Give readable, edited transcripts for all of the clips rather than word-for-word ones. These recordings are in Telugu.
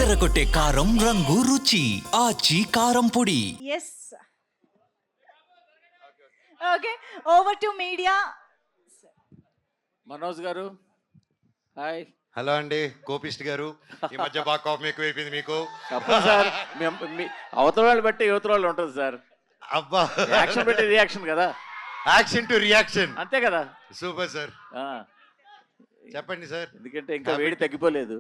అదరగొట్టే కారం రంగు రుచి ఆచి కారం పొడి. Yes. Okay. Over to media. Manoj గారు హాయ్. హలో అండి, కోపిస్ట్ గారు. ఈ మధ్య బాగా కోపం ఎక్కువైపోయింది మీకు. చెప్పండి సార్. మీ అవతల వాళ్ళు బట్టి యువతల వాళ్ళు ఉంటుంది సార్. అబ్బా, యాక్షన్ పెట్టి రియాక్షన్ కదా, యాక్షన్ టు రియాక్షన్. అంతే కదా. Super sir. ఆ, చెప్పండి సార్. ఎందుకంటే ఇంకా వేడి తగ్గిపోలేదు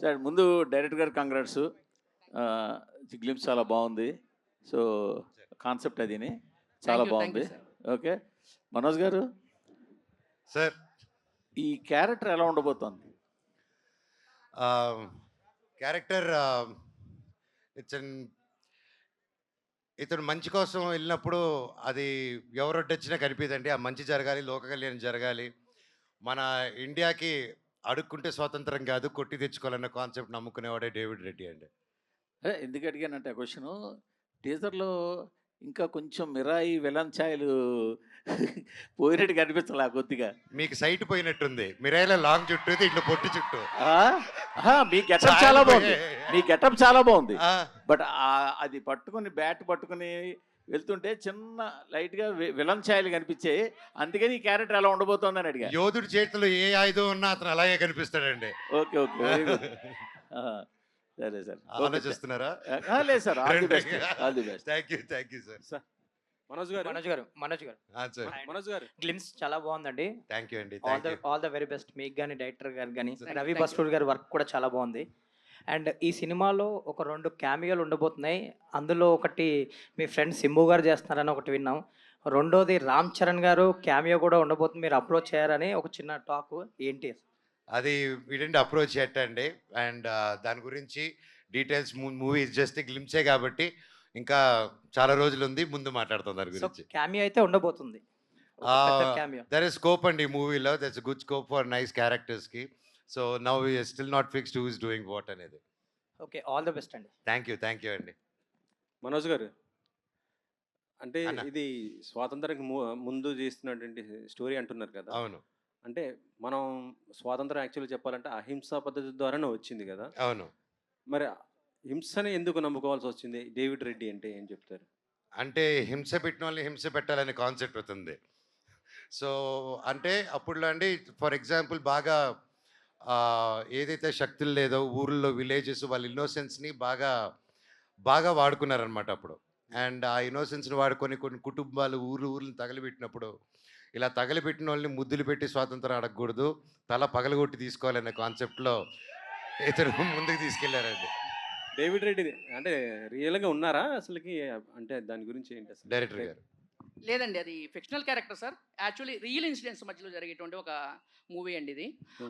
సార్. ముందు డైరెక్టర్ గారు కంగ్రాట్స్. గ్లిమ్స్ చాలా బాగుంది. సో కాన్సెప్ట్ అదిని చాలా బాగుంది. ఓకే మనోజ్ గారు సార్, ఈ క్యారెక్టర్ ఎలా ఉండబోతోంది? క్యారెక్టర్ ఇతను మంచి కోసం వెళ్ళినప్పుడు అది ఎవరొడ్డొచ్చినా కనిపిదండి. ఆ మంచి జరగాలి, లోక కళ్యాణం జరగాలి. మన ఇండియాకి అడుక్కుంటే స్వాతంత్రం కాదు, కొట్టి తెచ్చుకోవాలన్న కాన్సెప్ట్ నమ్ముకునేవాడే డేవిడ్ రెడ్డి అండి. ఎందుకు అడిగానంటే ఆ క్వశ్చను, టీజర్లో ఇంకా కొంచెం మిరాయి విలన్ ఛాయలు పోయినట్టు కనిపించాలి కొద్దిగా. మీకు సైట్ పోయినట్టుంది. మిరాయిలో లాంగ్ చుట్టూ ఇట్లా పొట్టి చుట్టూ. మీ గెటప్ చాలా బాగుంది, మీ గెటప్ చాలా బాగుంది. ఆ, బట్ అది పట్టుకుని బ్యాట్ పట్టుకుని వెళ్తుంటే చిన్న లైట్గా విలన్ ఛాయలు కనిపించాయి. అందుకని ఈ క్యారెక్టర్ ఎలా ఉండబోతోందని అడిగా. యోధుడి చేతిలో ఏ ఆయుధం ఉన్నా అతను అలాగే కనిపిస్తాడండి. Okay okay, very good. సరే సార్, ఆలోచిస్తున్నారా? లేదు sir, all the best, all the best. Thank you sir. Manoj గారు గ్లిమ్స్ చాలా బాగుందండి. థ్యాంక్ యూ అండి. ఆల్ ద వెరీ బెస్ట్ మీకు కానీ, డైరెక్టర్ గారు కానీ, రవి బస్టూర్ గారి వర్క్ కూడా చాలా బాగుంది. అండ్ ఈ సినిమాలో ఒక 2 క్యామియోలు ఉండబోతున్నాయి. అందులో ఒకటి మీ ఫ్రెండ్ సింబు గారు చేస్తున్నారని ఒకటి విన్నాం. రెండోది రామ్ చరణ్ గారు క్యామియో కూడా ఉండబోతుంది, మీరు అప్రోచ్ చేయారని ఒక చిన్న టాక్. ఏంటి అది వీడండి అప్రోచ్ చేయటండి. అండ్ దాని గురించి డీటెయిల్స్ మూవీ జస్ట్ గ్లిమ్సే కాబట్టి ఇంకా చాలా రోజులు ఉంది, ముందు మాట్లాడుతాం దాని సో గురించి. క్యామియో అయితే ఉండబోతుంది, క్యామియో. దర్ ఇస్ స్కోప్ అండి ఈ మూవీలో. That's good scope for nice క్యారెక్టర్స్కి. So now still not fixed who is doing what అనేది. ఓకే, ఆల్ ద బెస్ట్ అండి. థ్యాంక్ యూ అండి. మనోజ్ గారు, అంటే అన్న. ఇది స్వాతంత్రానికి ముందు చేస్తున్నటువంటి స్టోరీ అంటున్నారు కదా. అవును అంటే మనం స్వాతంత్రం యాక్చువల్గా చెప్పాలంటే అహింసా పద్ధతి ద్వారానే వచ్చింది కదా. అవును. మరి హింసని ఎందుకు నమ్ముకోవాల్సి వచ్చింది? డేవిడ్ రెడ్డి అంటే ఏం చెప్తారు? అంటే హింస పెట్టిన వాళ్ళని హింస పెట్టాలనే కాన్సెప్ట్ అవుతుంది. సో అంటే అప్పుడులో అండి, ఫర్ ఎగ్జాంపుల్ బాగా ఏదైతే శక్తులు లేదో ఊర్లో విలేజెస్ వాళ్ళ ఇన్నోసెన్స్ని బాగా బాగా వాడుకున్నారనమాట అప్పుడు. అండ్ ఆ ఇన్నోసెన్స్ని వాడుకొని కొన్ని కుటుంబాలు ఊర్లను తగలబెట్టినప్పుడు, ఇలా తగలబెట్టిన వాళ్ళని ముద్దులు పెట్టి స్వాతంత్రం అడగకూడదు, తల పగలగొట్టి తీసుకోవాలనే కాన్సెప్ట్లో ఇతను ముందుకు తీసుకెళ్లారండి. డేవిడ్ రెడ్డి అంటే రియల్గా ఉన్నారా అసలుకి? అంటే దాని గురించి ఏంటి అసలు? డైరెక్టర్ గారు లేదండి, అది fictional character sir. Actually real incidents మధ్యలో జరిగేటువంటి ఒక మూవీ అండి ఇది.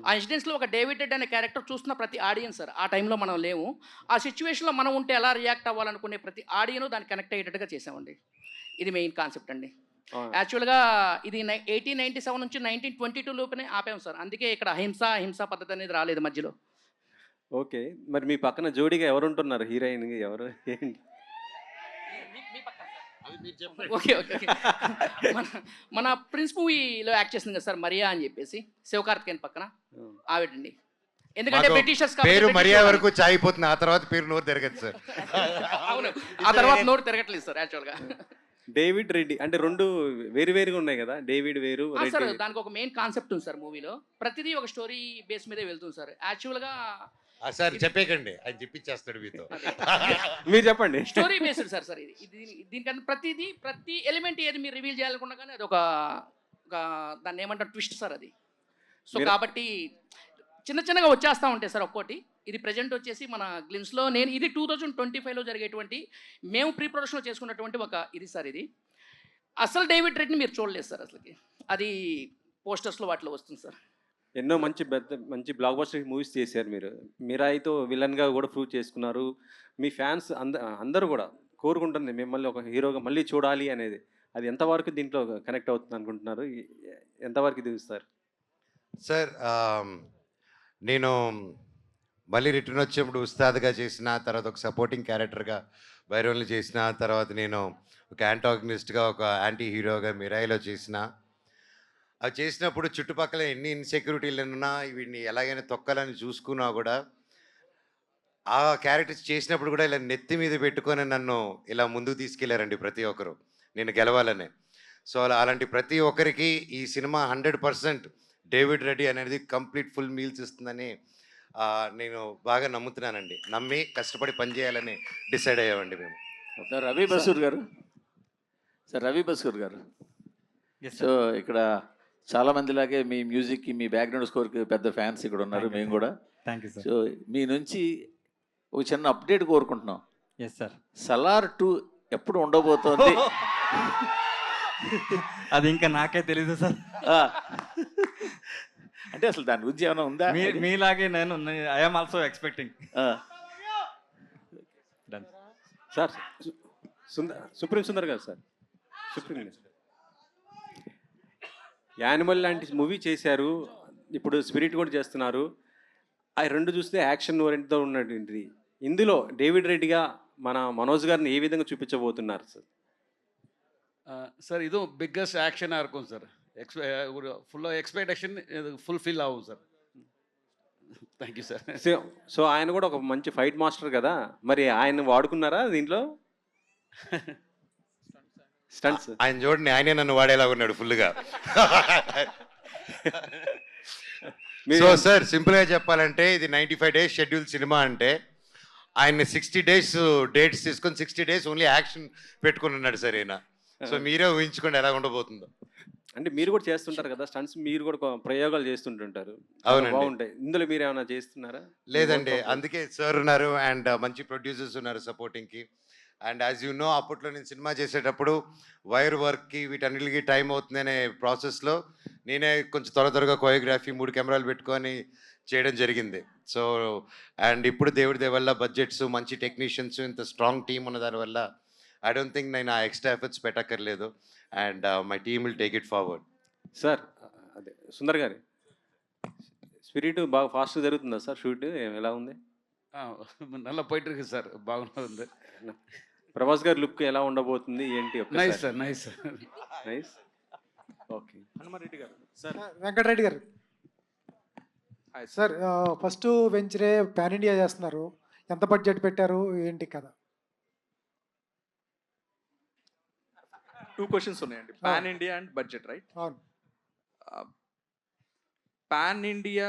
ఆ ఇన్సిడెంట్స్లో ఒక డేవిడ్ రెడ్ అనే క్యారెక్టర్ చూస్తున్న ప్రతి ఆడియన్స్ సార్, ఆ టైంలో మనం లేము, ఆ సిచ్యువేషన్లో మనం ఉంటే ఎలా రియాక్ట్ అవ్వాలనుకునే ప్రతి ఆడియను దాన్ని కనెక్ట్ అయ్యేటట్టుగా చేసామండి. ఇది మెయిన్ కాన్సెప్ట్ అండి. యాక్చువల్గా ఇది 1897 నుంచి 1922 లోపునే ఆపాము సార్. అందుకే ఇక్కడ హింసా పద్ధతి అనేది రాలేదు మధ్యలో. ఓకే, మరి మీ పక్కన జోడీగా ఎవరు ఉంటున్నారు? హీరోయిన్ ఎవరు ఏంటి? Okay okay okay. మన ప్రిన్స్ మూవీలో యాక్ట్ చేసింది కదా సార్, మరియా అని చెప్పేసి, శివకార్తికేయన్ పక్కన ఆవిడండి. ఎందుకంటే బ్రిటిషర్స్ పేరు మరియా వరకు చాయిపోతుంది, ఆ తర్వాత పేరు నోరు తిరగదు సార్. అవును, ఆ తర్వాత నోరు తిరగట్లేదు సార్ యాక్చువల్గా. డేవిడ్ రెడ్డి అంటే 2 వేరుగా ఉన్నాయి కదా, డేవిడ్ వేరు సార్. దానికి ఒక మెయిన్ కాన్సెప్ట్ ఉంది సార్ మూవీలో. ప్రతిదీ ఒక స్టోరీ బేస్ మీదే వెళ్తుంది సార్. యాక్చువల్గా సార్ చెప్పేకండి, ఆయన చెప్పించేస్తాడు మీతో. మీరు చెప్పండి. స్టోరీ బేస్డ్ సార్ ఇది. దీనికన్నా ప్రతి ఎలిమెంట్ ఏది మీరు రివీల్ చేయాలనుకున్నా కానీ అది ఒక దాన్ని ఏమంటారు, ట్విస్ట్ సార్ అది. సో కాబట్టి చిన్నగా వచ్చేస్తూ ఉంటాయి సార్ ఒక్కోటి. ఇది ప్రజెంట్ వచ్చేసి మన గ్లిమ్స్లో ఇది 2025లో జరిగేటువంటి మేము ప్రీ ప్రొడక్షన్లో చేసుకున్నటువంటి ఒక ఇది సార్. ఇది అసలు డేవిడ్ రెడ్ని మీరు చూడలేదు సార్ అసలుకి, అది పోస్టర్స్లో వాటిలో వస్తుంది సార్. ఎన్నో మంచి బ్లాక్ బస్టర్ మూవీస్ చేశారు మీరు. మిరాయితో విలన్గా కూడా ప్రూవ్ చేసుకున్నారు. మీ ఫ్యాన్స్ అందరూ కూడా కోరుకుంటుంది మిమ్మల్ని ఒక హీరోగా మళ్ళీ చూడాలి అనేది. అది ఎంతవరకు దీంట్లో కనెక్ట్ అవుతుంది అనుకుంటున్నారు? ఎంతవరకు దిగుస్తారు సార్? నేను మళ్ళీ రిటర్న్ వచ్చినప్పుడు ఉస్తాద్గా చేసిన తర్వాత, ఒక సపోర్టింగ్ క్యారెక్టర్గా బైరోన్లు చేసిన తర్వాత, నేను ఒక యాంటాగనిస్ట్గా ఒక యాంటీ హీరోగా మిరాయిలో చేసిన. అవి చేసినప్పుడు చుట్టుపక్కల ఎన్ని ఇన్సెక్యూరిటీలు ఉన్నా వీడిని ఎలాగైనా తొక్కాలని చూసుకున్నా కూడా ఆ క్యారెక్టర్స్ చేసినప్పుడు కూడా ఇలా నెత్తి మీద పెట్టుకొని నన్ను ఇలా ముందుకు తీసుకెళ్లారండి ప్రతి ఒక్కరు, నేను గెలవాలనే. సో అలాంటి ప్రతి ఒక్కరికి ఈ సినిమా 100% డేవిడ్ రెడ్డి అనేది కంప్లీట్ ఫుల్ మీల్స్ ఇస్తుందని నేను బాగా నమ్ముతున్నానండి. నమ్మి కష్టపడి పనిచేయాలని డిసైడ్ అయ్యామండి మేము. సార్ రవి బసూర్ గారు సో ఇక్కడ చాలా మందిలాగే మీ మ్యూజిక్కి, మీ బ్యాక్గ్రౌండ్ స్కోర్కి పెద్ద ఫ్యాన్స్ ఇక్కడ ఉన్నారు, మేము కూడా. Thank you sir. సో మీ నుంచి ఒక చిన్న అప్డేట్ కోరుకుంటున్నాం. Yes sir. సలార్ 2 ఎప్పుడు ఉండబోతోంది? అది ఇంకా నాకే తెలీదు సార్. ఆ. అంటే అసలు దాని గురించి ఏమైనా ఉందా? మీలాగే నేను I'm also expecting. Sir supreme Sundar గారు సార్, సుప్రీం యానిమల్ లాంటి మూవీ చేశారు, ఇప్పుడు స్పిరిట్ కూడా చేస్తున్నారు. ఆ రెండు చూస్తే యాక్షన్ ఓరియంట్తో ఉన్నటువంటిది. ఇందులో డేవిడ్ రెడ్డిగా మన మనోజ్ గారిని ఏ విధంగా చూపించబోతున్నారు సార్? சார் இதுவும் பிக்கஸ்ட் ஆக்ஷனாக இருக்கும் சார். ஒரு ஃபுல்லாக எக்ஸ்பெக்டேஷன் இது ஃபுல்ஃபில் ஆகும் sir. Thank you sir. So ఆయన కూడా ఒక మంచి ఫైట్ మాస్టర్ కదా, మరి ఆయన వాడుకున్నారా దీంట్లో స్టంట్స్? ఆయన చూడండి, ఆయనే నన్ను వాడేలా ఉన్నాడు ఫుల్గా. సో సార్ సింపుల్గా చెప్పాలంటే ఇది 95 days షెడ్యూల్ సినిమా అంటే ఆయన 60 days డేట్స్ తీసుకొని 60 days ఓన్లీ యాక్షన్ పెట్టుకుని ఉన్నాడు సార్ ఈయన. సో మీరే ఊహించుకోండి ఎలా ఉండబోతుందో. అంటే మీరు కూడా చేస్తుంటారు కదా స్టంట్స్, మీరు కూడా ప్రయోగాలు చేస్తుంటుంటారు. అవునండి. బాగుంటాయి. ఇందులో మీరు ఏమైనా చేస్తున్నారా? లేదండి, అందుకే సార్ ఉన్నారు అండ్ మంచి ప్రొడ్యూసర్స్ ఉన్నారు సపోర్టింగ్కి. అండ్ యాజ్ యూ నో, అప్పట్లో నేను సినిమా చేసేటప్పుడు వైర్ వర్క్కి వీటన్నిటికి టైం అవుతుందనే ప్రాసెస్లో నేనే కొంచెం త్వరగా కోరియోగ్రఫీ 3 కెమెరాలు పెట్టుకొని చేయడం జరిగింది. సో అండ్ ఇప్పుడు దేవుడి దయ వల్ల బడ్జెట్స్, మంచి టెక్నీషియన్స్, ఇంత స్ట్రాంగ్ టీమ్ ఉన్న దానివల్ల ఐ డోంట్ థింక్ నేను ఆ ఎక్స్ట్రా ఎఫర్ట్స్ పెట్టక్కర్లేదు. And my team will take it forward. Sir అదే సుందర్ గారి స్పిరిట్ బాగా ఫాస్ట్ జరుగుతుందా సార్? షూట్ ఎలా ఉంది? நல்லா போயிட்டு இருக்கு சார், బాగుంది. ప్రభాస్ గారి లుక్ ఎలా ఉండబోతుంది ఏంటి? Nice sir, nice sir, nice. Okay. Hanumareddy గారు సార్. వెంకటరెడ్డి గారు సార్, ఫస్ట్ వెంచరే పాన్ ఇండియా చేస్తున్నారు, ఎంత బడ్జెట్ పెట్టారు ఏంటి కదా? 2 questions ఉన్నాయండి. Pan India and budget, right? అవును. పాన్ ఇండియా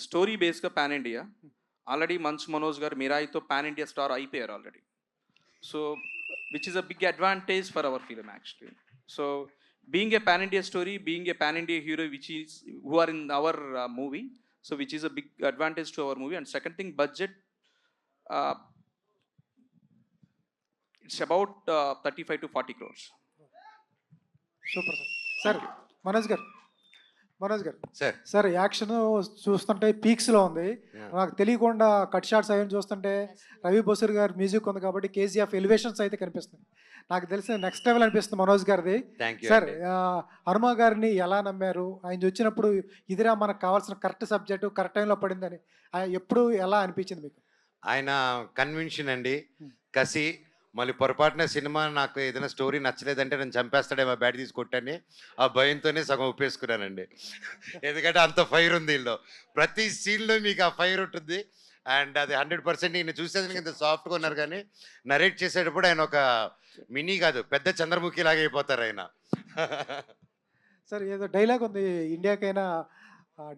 స్టోరీ బేస్గా pan India already Manchu Manoj గారు మిరాయితో పాన్ ఇండియా స్టార్ అయిపోయారు already. So which is a big advantage for our film actually. So being a pan India story, being a pan India hero which is who are in our movie, so which is a big advantage to our movie. And second thing, budget it's about 35 to 40 crores. Super sir. Manoj garu sir sir, action చూస్తుంటే పీక్స్లో ఉంది. నాకు తెలియకుండా కట్ షాట్స్ అవన్నీ చూస్తుంటే రవి బసూర్ గారు మ్యూజిక్ ఉంది కాబట్టి కేజీఎఫ్ ఎలివేషన్స్ అయితే కనిపిస్తుంది. నాకు తెలిసిన నెక్స్ట్ లెవెల్ అనిపిస్తుంది మనోజ్ గారిది. సార్, హనుమ గారిని ఎలా నమ్మారు? ఆయన వచ్చినప్పుడు ఇదిరా మనకు కావాల్సిన కరెక్ట్ సబ్జెక్టు కరెక్ట్ టైంలో పడిందని ఎప్పుడు ఎలా అనిపించింది మీకు? ఆయన కన్విన్షన్ అండి, కసి. మళ్ళీ పొరపాటున సినిమా నాకు ఏదైనా స్టోరీ నచ్చలేదంటే నేను చంపేస్తాడేమో బ్యాట్ తీసి కొట్టని ఆ భయంతోనే సగం ఒప్పేసుకున్నానండి. ఎందుకంటే అంత ఫైర్ ఉంది వీళ్ళు, ప్రతి సీన్లో మీకు ఆ ఫైర్ ఉంటుంది. అండ్ అది 100% నేను చూసేదానికి ఇంత సాఫ్ట్గా ఉన్నారు, కానీ నరేట్ చేసేటప్పుడు ఆయన ఒక మినీ కాదు పెద్ద చంద్రముఖి లాగా అయిపోతారు ఆయన. సార్, ఏదో డైలాగ్ ఉంది ఇండియాకైనా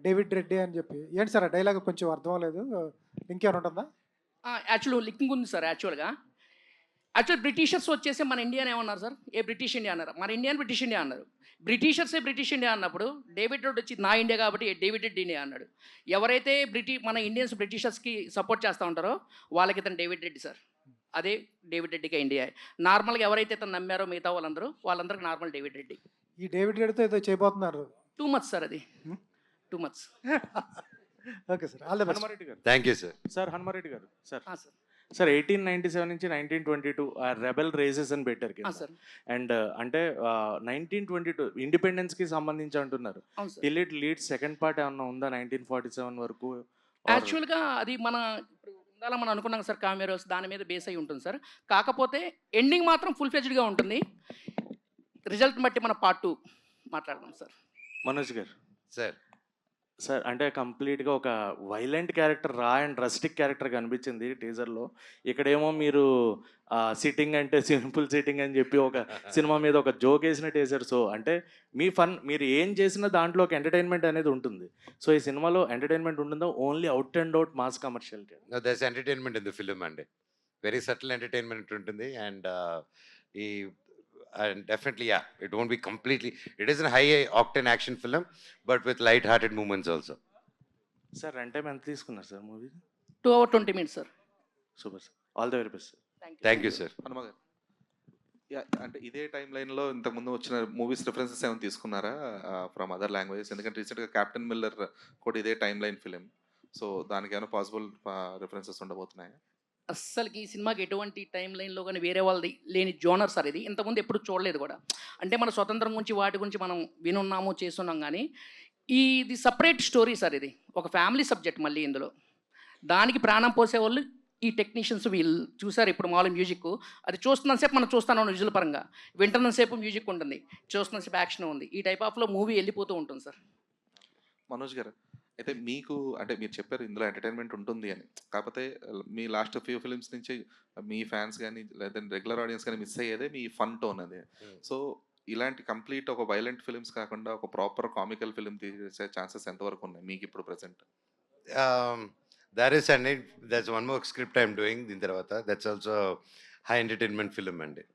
డేవిడ్ రెడ్డి అని చెప్పి, ఏంటి సార్ ఆ డైలాగ్? కొంచెం అర్థం అవ్వలేదు, ఇంకేమైనా ఉంటుందా? యాక్చువల్ లింకింగ్ ఉంది సార్. యాక్చువల్ బ్రిటిషర్స్ వచ్చేసి మన ఇండియాని ఏమన్నారు సార్? ఏ బ్రిటిష్ ఇండియా అన్నారు, మన ఇండియన్ బ్రిటిష్ ఇండియా అన్నారు. బ్రిటిషర్సే బ్రిటిష్ ఇండియా అన్నప్పుడు డేవిడ్ రెడ్డి వచ్చి నా ఇండియా కాబట్టి డేవిడ్ రెడ్డి ఇండియా అన్నాడు. ఎవరైతే మన ఇండియన్స్ బ్రిటిషర్స్కి సపోర్ట్ చేస్తూ ఉంటారో వాళ్ళకి ఇతను డేవిడ్ రెడ్డి సార్. అదే డేవిడ్ రెడ్డికి ఇండియా. నార్మల్గా ఎవరైతే ఇతను నమ్మారో మిగతా వాళ్ళందరికీ నార్మల్ డేవిడ్ రెడ్డి. ఈ డేవిడ్ రెడ్డితో ఏదో చేయబోతున్నారు. టూ మచ్ సార్, అది too much. Okay sir, all the best. Hanumareddy గారు. Thank you sir. Sir Hanumareddy గారు సార్. సార్ సార్ 1897 నుంచి 1922 రెబెల్ రేజెస్ అని పెట్టారు కదా సార్. అండ్ అంటే 1922 ఇండిపెండెన్స్కి సంబంధించి అంటున్నారు. అవును sir. Till it lead second part ఏమన్నా ఉందా 1947 వరకు? యాక్చువల్గా అది మన ఇప్పుడు ఉండాలా మనం అనుకున్నాం సార్, కామెరోస్ దాని మీద బేస్ అయి ఉంటుంది సార్. కాకపోతే ఎండింగ్ మాత్రం ఫుల్ ఫ్లెడ్జ్డ్గా ఉంటుంది. రిజల్ట్ బట్టి మన పార్ట్ 2 మాట్లాడదాం sir. Manoj garu sir, sir అంటే కంప్లీట్గా ఒక వైలెంట్ క్యారెక్టర్, రా అండ్ రస్టిక్ క్యారెక్టర్ కనిపించింది టీజర్లో. ఇక్కడేమో మీరు సిట్టింగ్ అంటే సింపుల్ సిట్టింగ్ అని చెప్పి ఒక సినిమా మీద ఒక జోక్ వేసిన టీజర్. సో అంటే మీ ఫన్, మీరు ఏం చేసినా దాంట్లో ఒక ఎంటర్టైన్మెంట్ అనేది ఉంటుంది. సో ఈ సినిమాలో ఎంటర్టైన్మెంట్ ఉంటుందో only out and out mass commercial? That's entertainment in the film అండి. వెరీ సటిల్ ఎంటర్టైన్మెంట్ ఉంటుంది. అండ్ ఈ and definitely yeah, it won't be completely, it is a high octane action film but with light hearted moments also. Sir run time ఎంత తీసుకున్నారు sir movie? 2 hours 20 minutes sir. Super sir, all the very best sir. Thank you sir. Hanuma గారు, అంటే ఇదే టైం లైన్లో ఇంతకుముందు వచ్చిన మూవీస్ రిఫరెన్సెస్ ఏమైనా తీసుకున్నారా ఫ్రమ్ అదర్ లాంగ్వేజెస్? ఎందుకంటే రీసెంట్గా క్యాప్టెన్ మిల్లర్ కూడా ఇదే టైం లైన్ ఫిలిం. సో దానికి ఏమైనా పాసిబుల్ రిఫరెన్సెస్ ఉండబోతున్నాయా? అస్సలకి ఈ సినిమాకి ఎటువంటి టైం లైన్లో కానీ వేరే వాళ్ళది లేని జోనర్ సార్ ఇది. ఇంతకుముందు ఎప్పుడు చూడలేదు కూడా. అంటే మన స్వతంత్రం గురించి వాటి గురించి మనం వినున్నాము, చేస్తున్నాం, కానీ ఇది సపరేట్ స్టోరీ సార్. ఇది ఒక ఫ్యామిలీ సబ్జెక్ట్. మళ్ళీ ఇందులో దానికి ప్రాణం పోసేవాళ్ళు ఈ టెక్నీషియన్స్. వీళ్ళు చూసారు ఇప్పుడు మామూలు మ్యూజిక్, అది చూస్తున్నంతసేపు మనం చూస్తాను విజువల్ పరంగా, వింటున్నంతసేపు మ్యూజిక్ ఉంటుంది, చూస్తున్నంతసేపు యాక్షన్ ఉంది. ఈ టైప్ ఆఫ్లో మూవీ వెళ్ళిపోతూ ఉంటుంది సార్. మనోజ్ గారు, అయితే మీకు అంటే మీరు చెప్పారు ఇందులో ఎంటర్టైన్మెంట్ ఉంటుంది అని, కాకపోతే మీ లాస్ట్ ఫ్యూ ఫిలిమ్స్ నుంచి మీ ఫ్యాన్స్ కానీ లేదా రెగ్యులర్ ఆడియన్స్ కానీ మిస్ అయ్యేదే మీ ఫన్ టోన్ అది. సో ఇలాంటి కంప్లీట్ ఒక వైలెంట్ ఫిలిమ్స్ కాకుండా ఒక ప్రాపర్ కామికల్ ఫిలిం తీసే ఛాన్సెస్ ఎంతవరకు ఉన్నాయి మీకు ఇప్పుడు present? There is and there's one more script I'm doing din tarvata, that's also high entertainment film andi.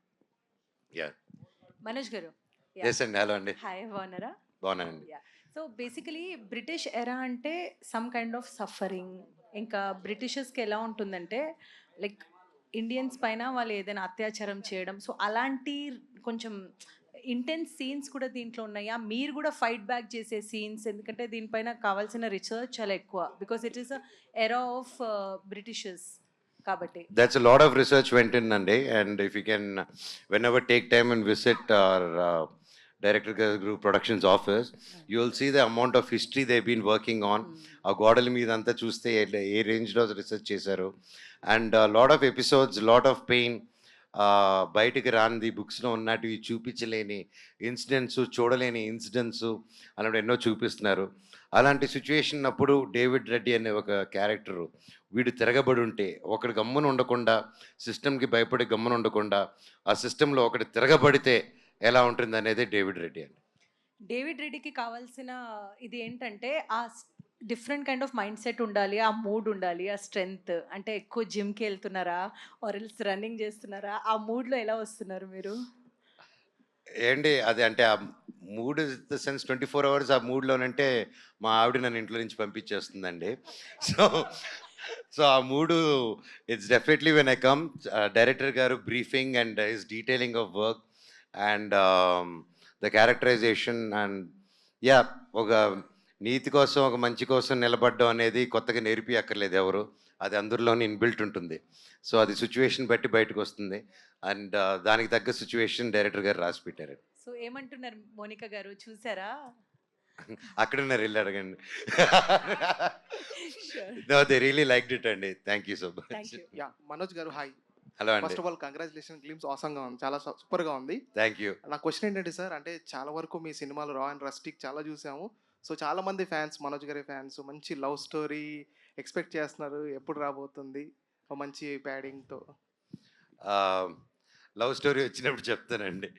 Yeah. Manoj గారు. Yes and hello andi. Hi, బాగున్నారా? బాగున్నానండి. సో బేసికలీ బ్రిటిష్ ఎరా అంటే సమ్ కైండ్ ఆఫ్ సఫరింగ్. ఇంకా బ్రిటిషర్స్కి ఎలా ఉంటుందంటే లైక్ ఇండియన్స్ పైన వాళ్ళు ఏదైనా అత్యాచారం చేయడం, సో అలాంటి కొంచెం ఇంటెన్స్ సీన్స్ కూడా దీంట్లో ఉన్నాయా? మీరు కూడా ఫైట్ బ్యాక్ చేసే సీన్స్, ఎందుకంటే దీనిపైన కావాల్సిన రీసెర్చ్ చాలా ఎక్కువ, because it is era of Britishers కాబట్టి. That's a lot of research went in andi, and if you can whenever take time and visit our Director Group Productions office, you will see the amount of history they've been working on. ఆ గోడల మీద అంతా చూస్తే ఏ రేంజ్లో రీసెర్చ్ చేశారు. And lot of episodes, lot of pain, బయటికి రానిది, బుక్స్లో ఉన్నటివి చూపించలేని ఇన్సిడెంట్స్, చూడలేని ఇన్సిడెంట్స్ అలాంటి ఎన్నో చూపిస్తున్నారు. అలాంటి సిచ్యువేషన్ అప్పుడు డేవిడ్ రెడ్డి అనే ఒక క్యారెక్టరు వీడు తిరగబడి ఉంటే, ఒకటి గమ్మున ఉండకుండా, సిస్టమ్కి భయపడి గమ్మున ఉండకుండా, ఆ సిస్టంలో ఒకటి తిరగబడితే ఎలా ఉంటుంది అనేది డేవిడ్ రెడ్డి అండి. డేవిడ్ రెడ్డికి కావాల్సిన ఇది ఏంటంటే ఆ different kind of mind set ఉండాలి, ఆ మూడ్ ఉండాలి, ఆ స్ట్రెంగ్త్. అంటే ఎక్కువ జిమ్కి వెళ్తున్నారా ఆర్ ఎల్స్ రన్నింగ్ చేస్తున్నారా? ఆ మూడ్లో ఎలా వస్తున్నారు మీరు? ఏంటి అది అంటే ఆ mood is the sense 24 hours ఆ మూడ్లోనంటే మా ఆవిడ నన్ను ఇంట్లో నుంచి పంపించేస్తుందండి. సో ఆ మూడు it's definitely when I come, director గారు briefing and his detailing of work and the characterization and yeah, ఒక నీతి కోసం, ఒక మంచి కోసం నిలబడడం అనేది కొత్తగా నేర్పి అక్కర్లేదు ఎవరు, అది అందరిలోనే ఇన్బిల్ట్ ఉంటుంది. సో అది సిచ్యువేషన్ బట్టి బయటకు వస్తుంది. అండ్ దానికి తగ్గ సిచ్యువేషన్ డైరెక్టర్ గారు రాసి పెట్టారు. సో ఏమంటున్నారు మోనికా గారు, చూసారా? అక్కడున్నారు, వెళ్ళి అడగండి. దే రియలీ లైక్డ్ ఇట్ అండి. Thank you so much. Yeah, Manoj గారు హాయ్. హలో అండి. First of all congratulation, glimpse ఆసంగా ఉంది, చాలా సూపర్గా ఉంది. Thank you. నా క్వశ్చన్ ఏంటంటే సార్, అంటే చాలా వరకు మీ సినిమాలు రా అండ్ రస్టిక్ చాలా చూసాము. సో చాలా మంది ఫ్యాన్స్, మనోజ్ గారి ఫ్యాన్స్ మంచి లవ్ స్టోరీ ఎక్స్పెక్ట్ చేస్తున్నారు. ఎప్పుడు రాబోతుంది ఒక మంచి ప్యాడింగ్తో? లవ్ స్టోరీ వచ్చినప్పుడు చెప్తానండి.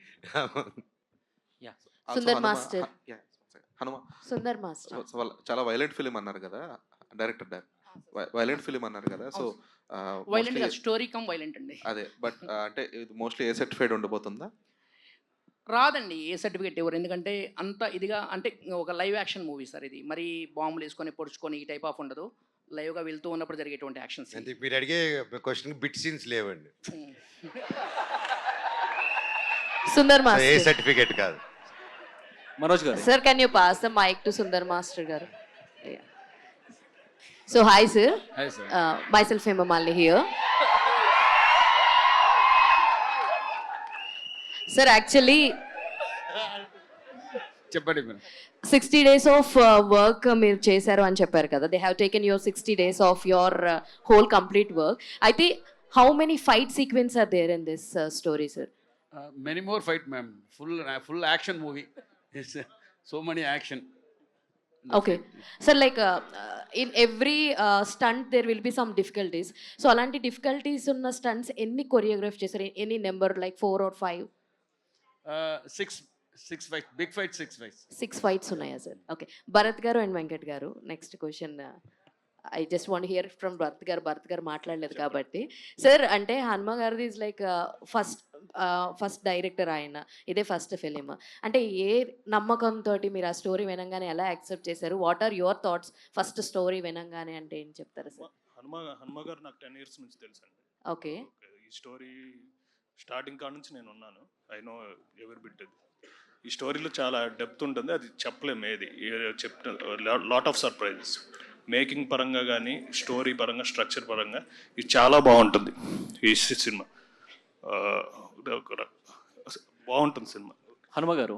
సుందర్ మాస్టర్. హనుమ, సుందర్ మాస్టర్ చాలా వైలెంట్ ఫిలిం అన్నారు కదా డైరెక్టర్, వైలెంట్ ఫిలిం అన్నారు కదా. So violent story come violent అండి అదే, బట్ అంటే ఇది మోస్ట్లీ ఏ సర్టిఫైడ్ ఉండబోతుందా? రాదండి, ఏ సర్టిఫికేట్ ఇవ్వరు. ఎందుకంటే అంత ఇదిగా అంటే ఒక లైవ్ యాక్షన్ మూవీ సార్ ఇది. మరి బాంబులు వేసుకొని పొడుచుకొని ఈ టైప్ ఆఫ్ ఉండదు. లైవ్గా వెళ్తూ ఉన్నప్పుడు జరిగేటువంటి యాక్షన్స్. మీరు అడిగే క్వశ్చన్ బిట్ సీన్స్ లేవండి. సుందర్ ఏ మాస్టర్. సర్టిఫికేట్ కాదు. మనోజ్ గారు. Sir, can you pass the mic to Sundar Master garu? Yeah. So hi sir. Hi sir. Myself Hema Malini here. Sir, actually చెప్పండి మేడం. 60 days of work మీరు చేశారు అని చెప్పారు కదా. They have taken your 60 days of your whole complete work. అయితే how many fight sequence are there in this story, sir? Many more fight, ma'am. Full action movie. So many action. Okay. So like in every stunt there will be some difficulties. So అలాంటి difficulties ఉన్న stunts ఎన్ని choreograph చేశారు? Any number like 4 or 5? Six fights, big fight, 6 fights. 6 fights ఉన్నాయా సార్? ఓకే. భరత్ గారు అండ్ వెంకట్ గారు next question I just want hear from Bharat గారు మాట్లాడలేదు కాబట్టి సార్, అంటే హనుమ గారిది ఈజ్ లైక్ ఫస్ట్ డైరెక్టర్ ఆయన, ఇదే ఫస్ట్ ఫిలిం. అంటే ఏ నమ్మకంతో మీరు ఆ స్టోరీ వినంగానే ఎలా యాక్సెప్ట్ చేశారు? What are your thoughts first story వినంగానే? అంటే ఏం చెప్తారు సార్? హనుమ గారు నాకు 10 years నుంచి తెలుసు అండి. ఓకే. ఈ స్టోరీ స్టార్టింగ్ కాడ నుంచి నేను ఉన్నాను. ఐ నో ఎవరి బిట్ ఇది. ఈ స్టోరీలో చాలా డెప్త్ ఉంటుంది, అది చెప్పలేము ఏది చెప్తే లాట్ ఆఫ్ సర్ప్రైజెస్. మేకింగ్ పరంగా కానీ స్టోరీ పరంగా స్ట్రక్చర్ పరంగా ఇది చాలా బాగుంటుంది. ఈ సినిమా బాగుంటుంది సినిమా. హనుమ గారు,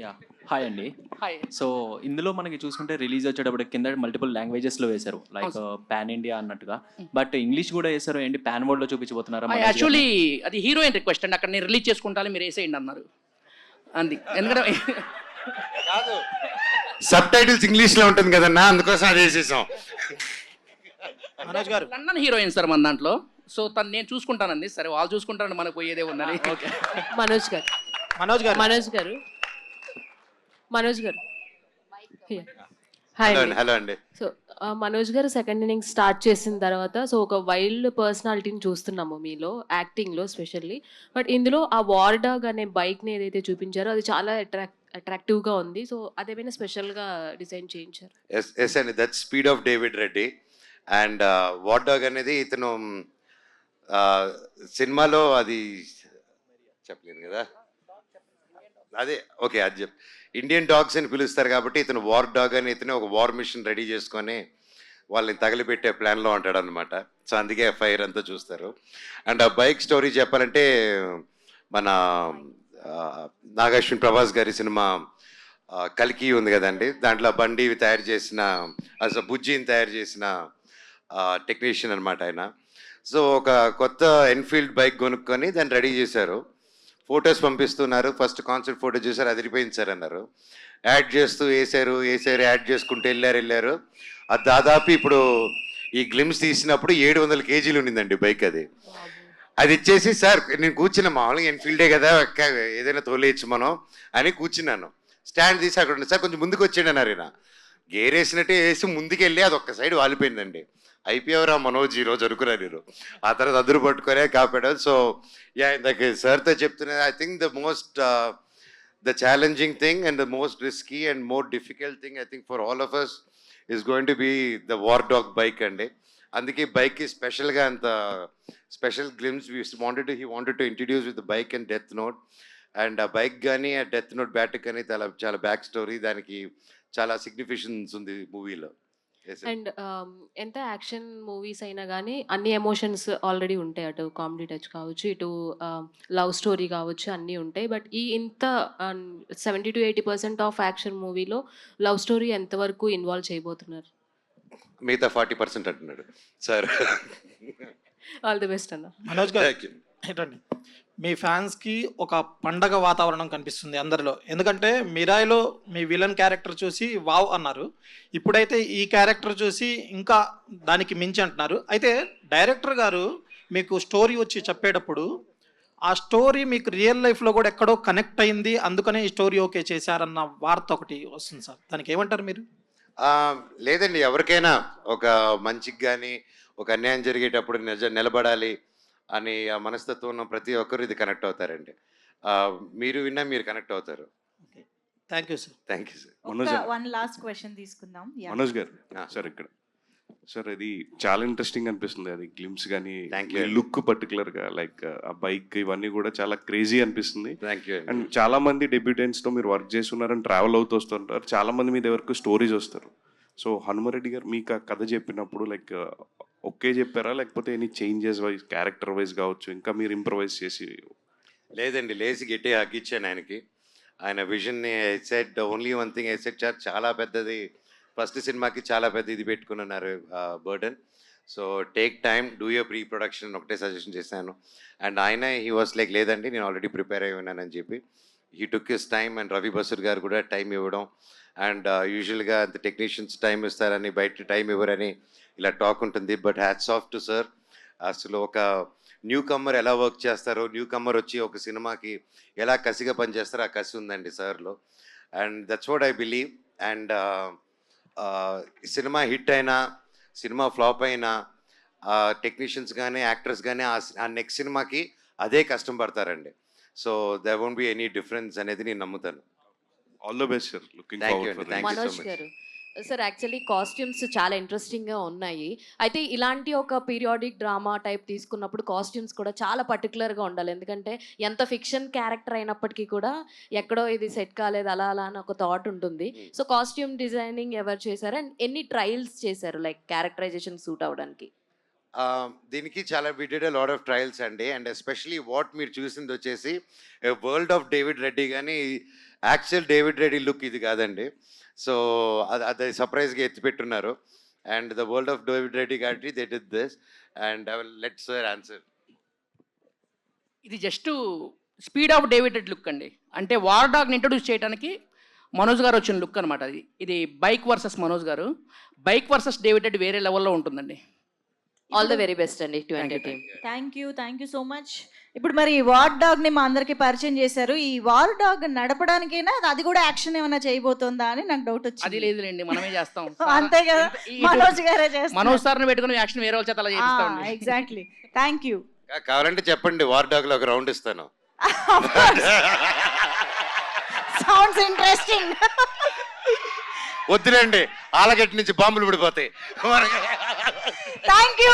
యా హాయ్ అండి. హాయ్. సో ఇందులో మనకి చూసుకుంటే రిలీజ్ వచ్చేటప్పుడు కింద మల్టిపుల్ లాంగ్వేజెస్లో వేశారు, లైక్ పాన్ ఇండియా అన్నట్టుగా. బట్ ఇంగ్లీష్ కూడా వేశారు ఏంటి? పాన్ వరల్డ్లో చూపించబోతున్నారా? యాక్చువల్లీ అది హీరోయిన్ రిక్వెస్ట్ అండి, అక్కడ నేను రిలీజ్ చేసుకుంటాను మీరు వేసేయండి అన్నారు. అంది ఎందుకంటే సబ్ టైటిల్స్ ఇంగ్లీష్లో ఉంటుంది కదన్నా, అందుకోసం అది వేసేసాం. మనోజ్ గారు, లండన్ హీరోయిన్ సార్ మన దాంట్లో. సో తను నేను చూసుకుంటానండి. సరే వాళ్ళు చూసుకుంటాను, మనకు పోయేదే ఉందని. ఓకే. మనోజ్ గారు హలో అండి. సో మనోజ్ గారు సెకండ్ ఇన్నింగ్స్ స్టార్ట్ చేసిన తర్వాత సో ఒక వైల్డ్ పర్సనాలిటీని చూస్తున్నాము మీలో, యాక్టింగ్లో స్పెషల్లీ. బట్ ఇందులో ఆ వార్ డాగ్ అనే బైక్ని ఏదైతే చూపించారో అది చాలా అట్రాక్టివ్గా ఉంది. సో అదేమైనా స్పెషల్గా డిజైన్ చేయించారు? ఎస్ అండి, that speed of David Reddy. And war dog అనేది ఇతను సినిమాలో అది చెప్పలేను కదా, అదే ఓకే అది చెప్ ఇండియన్ డాగ్స్ అని పిలుస్తారు కాబట్టి ఇతను వార్ డాగ్ అని ఇతను ఒక వార్ మిషన్ రెడీ చేసుకొని వాళ్ళని తగిలిపెట్టే ప్లాన్లో ఉంటాడు అనమాట. సో అందుకే ఫైర్ అంతా చూస్తారు. అండ్ ఆ బైక్ స్టోరీ చెప్పాలంటే మన నాగార్జున ప్రభాస్ గారి సినిమా కల్కి ఉంది కదండి, దాంట్లో బండి తయారు చేసిన అసలు బుజ్జిని తయారు చేసిన టెక్నీషియన్ అనమాట ఆయన. సో ఒక కొత్త ఎన్ఫీల్డ్ బైక్ కొనుక్కొని దాన్ని రెడీ చేశారు. ఫొటోస్ పంపిస్తున్నారు. ఫస్ట్ కాన్సెప్ట్ ఫోటో చూసారు, అదిరిపోయింది సార్ అన్నారు. యాడ్ చేస్తూ వేసారు, యాడ్ చేసుకుంటూ వెళ్ళారు. అది దాదాపు ఇప్పుడు ఈ గ్లిమ్స్ తీసినప్పుడు 700 kgs ఉండిందండి బైక్. అది ఇచ్చేసి సార్ నేను కూర్చున్నా, మామూలుగా ఎన్ఫీల్డే కదా ఏదైనా తోలేయచ్చు మనం అని కూర్చున్నాను. స్టాండ్ తీసి అక్కడ ఉంది సార్, కొంచెం ముందుకు వచ్చేయండి అన్నారు. ఈయన గేర్ వేసినట్టే వేసి ముందుకెళ్ళి అది ఒక్క సైడ్ వాలిపోయిందండి. అయిపోయావురా మనోజ్ ఈరోజు అనుకున్నా నేను. ఆ తర్వాత అదురు పట్టుకొనే కాపాడాను. సో యా, ఇందాక సార్తో చెప్తున్నా, I think the challenging thing and the most risky and more difficult thing I think for all of us is going to be the war dog bike అండి. అందుకే బైక్కి స్పెషల్గా అంత special glimpse he wanted to introduce with the bike and death note. And ఆ బైక్ కానీ ఆ డెత్ నోట్ బ్యాట్ కానీ చాలా బ్యాక్ స్టోరీ, దానికి చాలా సిగ్నిఫికెన్స్ ఉంది మూవీలో. అండ్ ఎంత యాక్షన్ మూవీస్ అయినా కానీ అన్ని ఎమోషన్స్ ఆల్రెడీ ఉంటాయి, అటు కామెడీ టచ్ కావచ్చు, ఇటు లవ్ స్టోరీ కావచ్చు, అన్నీ ఉంటాయి. బట్ ఈ ఇంత 70 to 80% ఆఫ్ యాక్షన్ మూవీలో లవ్ స్టోరీ ఎంతవరకు ఇన్వాల్వ్ చేయబోతున్నారు? మిగతా 40% అంటున్నాడు సార్. ఆల్ ది బెస్ట్ అన్న. మనోజ్ గారు ఏంటండి, మీ ఫ్యాన్స్కి ఒక పండగ వాతావరణం కనిపిస్తుంది అందరిలో. ఎందుకంటే మిరాయిలో మీ విలన్ క్యారెక్టర్ చూసి వావ్ అన్నారు, ఇప్పుడైతే ఈ క్యారెక్టర్ చూసి ఇంకా దానికి మించి అంటున్నారు. అయితే డైరెక్టర్ గారు మీకు స్టోరీ వచ్చి చెప్పేటప్పుడు ఆ స్టోరీ మీకు రియల్ లైఫ్లో కూడా ఎక్కడో కనెక్ట్ అయింది, అందుకనే ఈ స్టోరీ ఓకే చేశారన్న వార్త ఒకటి వస్తుంది సార్, దానికి ఏమంటారు మీరు? లేదండి, ఎవరికైనా ఒక మంచికి కానీ ఒక అన్యాయం జరిగేటప్పుడు నిలబడాలి అని ఆ మనస్తత్వం ఉన్న ప్రతి ఒక్కరు ఇది కనెక్ట్ అవుతారండి. మీరు విన్నా మీరు కనెక్ట్ అవుతారు. Thank you sir. Thank you sir. One last question తీసుకుందాం. మనోజ్ గారు సార్, ఇక్కడ సార్ అది చాలా ఇంట్రెస్టింగ్ అనిపిస్తుంది, అది గ్లిమ్స్ కానీ లుక్ పర్టికులర్గా లైక్ ఆ బైక్ ఇవన్నీ కూడా చాలా క్రేజీ అనిపిస్తుంది. అండ్ చాలా మంది డెబ్యూటెంట్స్తో మీరు వర్క్ చేస్తున్నారని ట్రావెల్ అవుతూ వస్తుంటారు, చాలా మంది మీ దగ్గరకు స్టోరీస్ వస్తారు. సో హనుమరెడ్డి గారు మీకు ఆ కథ చెప్పినప్పుడు లైక్ ఓకే చెప్పారా, లేకపోతే any changes wise character wise కావచ్చు ఇంకా మీరు ఇంప్రవైజ్ చేసి? లేదండి, లేచి గట్టి హగ్గిచ్చాను ఆయనకి. ఆయన విజన్ని set only one thing I set, చాలా పెద్దది, ఫస్ట్ సినిమాకి చాలా పెద్ద ఇది పెట్టుకున్నారు burden. So take time, do your pre production ఒకటే సజెషన్ చేశాను. అండ్ ఆయన హీ వాస్ లైక్ లేదండి నేను ఆల్రెడీ ప్రిపేర్ అయి ఉన్నానని చెప్పి he took his time and Ravi Basrur గారు కూడా టైం ఇవ్వడం అండ్ యూజువల్గా అంత టెక్నీషియన్స్ టైం ఇస్తారని బయట టైం ఇవ్వరని ఇలా టాక్ ఉంటుంది. But hats off to sir. అసలు ఒక న్యూ కమ్మర్ ఎలా వర్క్ చేస్తారో, న్యూ కమ్మర్ వచ్చి ఒక సినిమాకి ఎలా కసిగా పనిచేస్తారో ఆ కసి ఉందండి సార్లో. And that's what I believe. And cinema hit అయినా సినిమా ఫ్లాప్ అయినా టెక్నీషియన్స్ కానీ యాక్టర్స్ కానీ ఆ నెక్స్ట్ సినిమాకి అదే కష్టం పడతారండి. So there won't be any difference అనేది నేను నమ్ముతాను. All the best sir. Looking forward for thank you so Manoj much. గారు సార్, యాక్చువల్లీ కాస్ట్యూమ్స్ చాలా ఇంట్రెస్టింగ్గా ఉన్నాయి. అయితే ఇలాంటి ఒక పీరియాడిక్ డ్రామా టైప్ తీసుకున్నప్పుడు కాస్ట్యూమ్స్ కూడా చాలా పర్టికులర్గా ఉండాలి. ఎందుకంటే ఎంత ఫిక్షన్ క్యారెక్టర్ అయినప్పటికీ కూడా ఎక్కడో ఇది సెట్ కాలేదు అలా అలా అని ఒక థాట్ ఉంటుంది. సో కాస్ట్యూమ్ డిజైనింగ్ ఎవరు చేశారు అండ్ ఎన్ని ట్రయల్స్ చేశారు లైక్ క్యారెక్టరైజేషన్ సూట్ అవ్వడానికి? దీనికి చాలా we did a lot of trials అండి. అండ్ ఎస్పెషలీ వాట్ మీరు చూసింది వచ్చేసి వరల్డ్ ఆఫ్ డేవిడ్ రెడ్డి, కానీ యాక్చువల్ డేవిడ్ రెడ్డి లుక్ ఇది కాదండి. సో అది సర్ప్రైజ్గా ఎత్తిపెట్టున్నారు. And the world of David Reddy కాబట్టి they did this. And I will let sir answer. ఇది just speed of David look అండి. అంటే వార్ డాగ్ని ఇంట్రొడ్యూస్ చేయడానికి మనోజ్ గారు వచ్చిన లుక్ అనమాట. ఇది బైక్ వర్సెస్ మనోజ్ గారు. బైక్ వర్సెస్ డేవిడ్ రెడ్డి వేరే లెవెల్లో ఉంటుందండి. ఆల్ ద వెరీ బెస్ట్ అండి to entertain. Thank you so much. ఇప్పుడు మరి వార్ డాగ్ని మా అందరికి పరిచయం చేశారు. ఈ వార్ డాగ్ నడపడానికైనా అది కూడా యాక్షన్ ఏమైనా చేయబోతుందా అని నాకు డౌట్ వచ్చింది. అది లేదులేండి, మనమే చేస్తాం. అంతే కదా, మనోజ్ గారే చేస్తారు. మనోజ్ సార్ని పెట్టుకుని యాక్షన్ వేరే వాళ్ళ చేత అలా చేస్తాం. ఎగ్జాక్ట్లీ. Thank you. కావాలంటే చెప్పండి, వార్ డాగ్లో ఒక రౌండ్ ఇస్తాను. Sounds interesting. వద్దులేండి, ఆలగట్టి నుంచి బాంబులు పడిపోతాయి. Thank you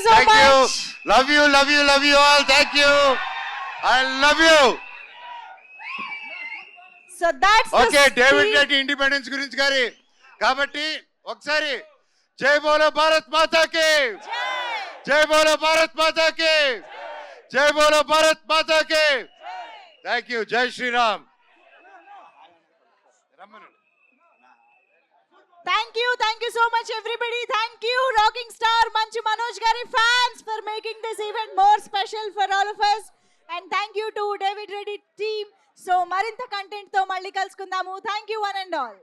so much. Love you all. Thank you. I love you. So that's okay, David Reddy independence గురించి గారి కాబట్టి ఒకసారి జై బోలో భారత్ మాతాకి, జై బోలో భారత్ మాతాకి, జై బోలో భారత్ మాతాకి. Thank you. జై Sriram. Thank you so much everybody. Thank you Rocking Star Manchu Manoj Gari fans for making this event more special for all of us, and thank you to David Reddy team. So marinta content tho malli kalusukundamu. Thank you one and all.